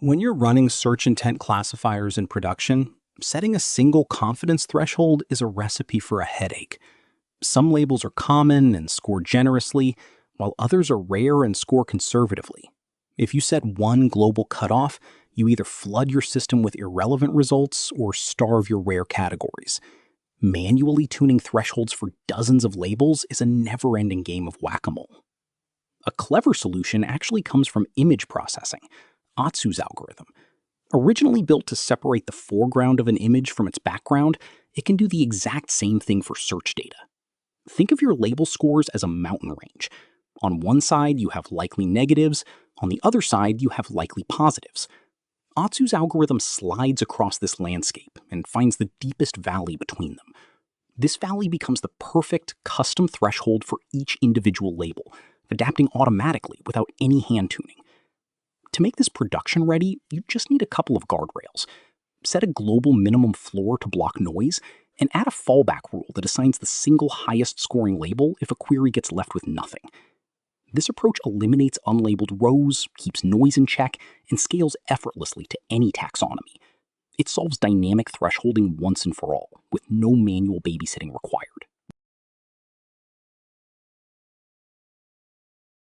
When you're running search intent classifiers in production, setting a single confidence threshold is a recipe for a headache. Some labels are common and score generously, while others are rare and score conservatively. If you set one global cutoff, you either flood your system with irrelevant results or starve your rare categories. Manually tuning thresholds for dozens of labels is a never-ending game of whack-a-mole. A clever solution actually comes from image processing, Otsu's algorithm. Originally built to separate the foreground of an image from its background, it can do the exact same thing for search data. Think of your label scores as a mountain range. On one side, you have likely negatives. On the other side, you have likely positives. Otsu's algorithm slides across this landscape and finds the deepest valley between them. This valley becomes the perfect custom threshold for each individual label, adapting automatically without any hand tuning. To make this production ready, you just need a couple of guardrails. Set a global minimum floor to block noise, and add a fallback rule that assigns the single highest scoring label if a query gets left with nothing. This approach eliminates unlabeled rows, keeps noise in check, and scales effortlessly to any taxonomy. It solves dynamic thresholding once and for all, with no manual babysitting required.